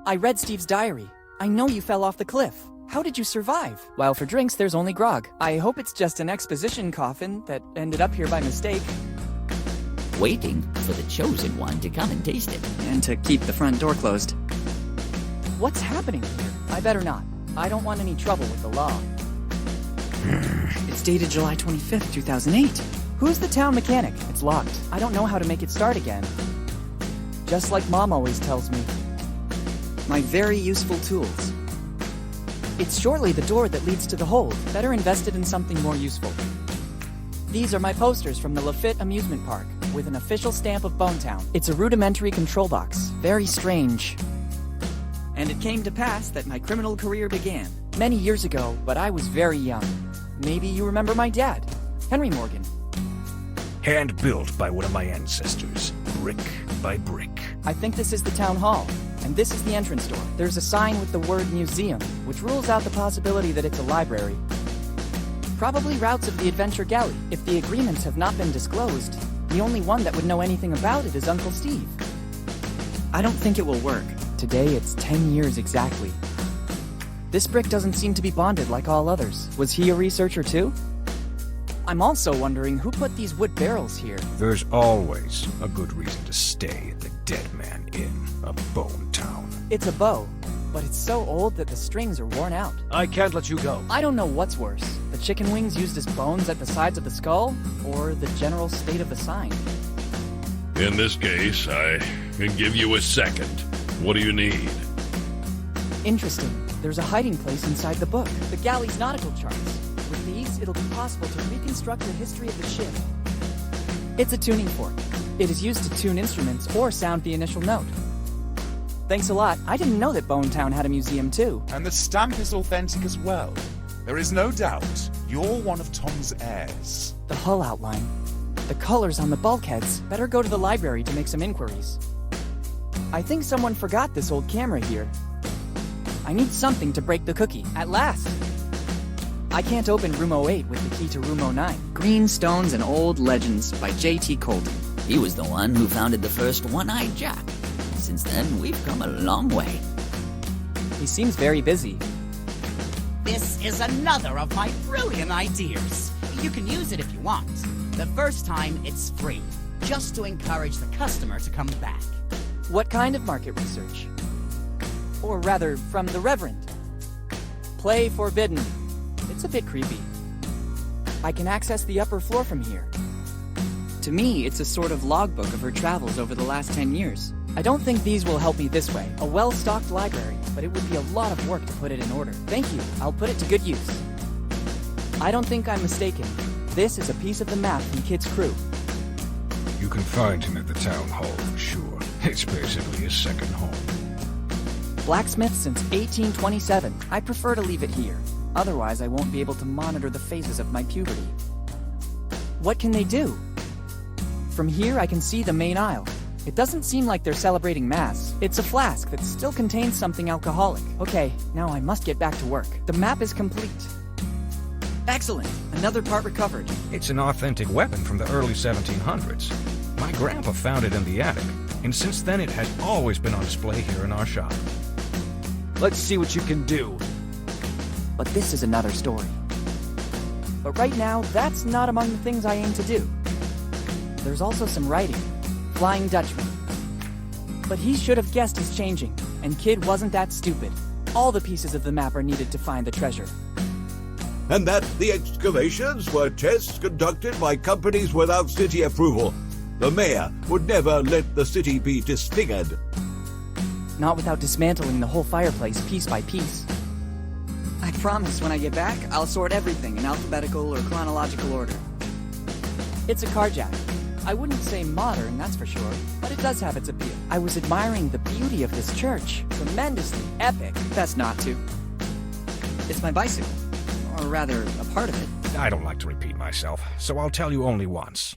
I read Steve's diary. I know you fell off the cliff. How did you survive? Well, for drinks, there's only grog. I hope it's just an exposition coffin that ended up here by mistake. Waiting for the chosen one to come and taste it. And to keep the front door closed. What's happening here? I better not. I don't want any trouble with the law. It's dated July 25th, 2008. Who's the town mechanic? It's locked. I don't know how to make it start again. Just like Mom always tells me. My very useful tools. It's surely the door that leads to the hold. Better invest it in something more useful. These are my posters from the Lafitte Amusement Park, with an official stamp of Bonetown. It's a rudimentary control box. Very strange. And it came to pass that my criminal career began. Many years ago, but I was very young. Maybe you remember my dad, Henry Morgan. Hand-built by one of my ancestors, brick by brick. I think this is the town hall, and this is the entrance door. There's a sign with the word museum, which rules out the possibility that it's a library. Probably routes of the Adventure Galley. If the agreements have not been disclosed, the only one that would know anything about it is Uncle Steve. I don't think it will work. Today it's 10 years exactly. This brick doesn't seem to be bonded like all others. Was he a researcher too? I'm also wondering who put these wood barrels here. There's always a good reason to stay at the Dead Man Inn of Bone Town. It's a bow, but it's so old that the strings are worn out. I can't let you go. I don't know what's worse, the chicken wings used as bones at the sides of the skull, or the general state of the sign. In this case, I can give you a second. What do you need? Interesting. There's a hiding place inside the book. The galley's nautical charts. With these, it'll be possible to reconstruct the history of the ship. It's a tuning fork. It is used to tune instruments or sound the initial note. Thanks a lot. I didn't know that Bonetown had a museum too. And the stamp is authentic as well. There is no doubt you're one of Tom's heirs. The hull outline. The colors on the bulkheads. Better go to the library to make some inquiries. I think someone forgot this old camera here. I need something to break the cookie. At last! I can't open room 08 with the key to room 09. Green Stones and Old Legends by J.T. Colton. He was the one who founded the first one-eyed Jack. Since then, we've come a long way. He seems very busy. This is another of my brilliant ideas. You can use it if you want. The first time, it's free, just to encourage the customer to come back. What kind of market research? Or rather, from the Reverend. Play forbidden. It's a bit creepy. I can access the upper floor from here. To me, it's a sort of logbook of her travels over the last 10 years. I don't think these will help me this way. A well-stocked library, but it would be a lot of work to put it in order. Thank you. I'll put it to good use. I don't think I'm mistaken. This is a piece of the map from Kid's crew. You can find him at the town hall for sure. It's basically his second home. Blacksmith since 1827. I prefer to leave it here. Otherwise, I won't be able to monitor the phases of my puberty. What can they do? From here, I can see the main aisle. It doesn't seem like they're celebrating Mass. It's a flask that still contains something alcoholic. Okay, now I must get back to work. The map is complete. Excellent. Another part recovered. It's an authentic weapon from the early 1700s. My grandpa found it in the attic, and since then it has always been on display here in our shop. Let's see what you can do. But this is another story. But right now, that's not among the things I aim to do. There's also some writing. Flying Dutchman. But he should have guessed his changing, and Kid wasn't that stupid. All the pieces of the map are needed to find the treasure. And that the excavations were tests conducted by companies without city approval. The mayor would never let the city be disfigured. Not without dismantling the whole fireplace piece by piece. I promise when I get back, I'll sort everything in alphabetical or chronological order. It's a carjack. I wouldn't say modern, that's for sure, but it does have its appeal. I was admiring the beauty of this church. Tremendously epic. Best not to. It's my bicycle. Or rather, a part of it. I don't like to repeat myself, so I'll tell you only once.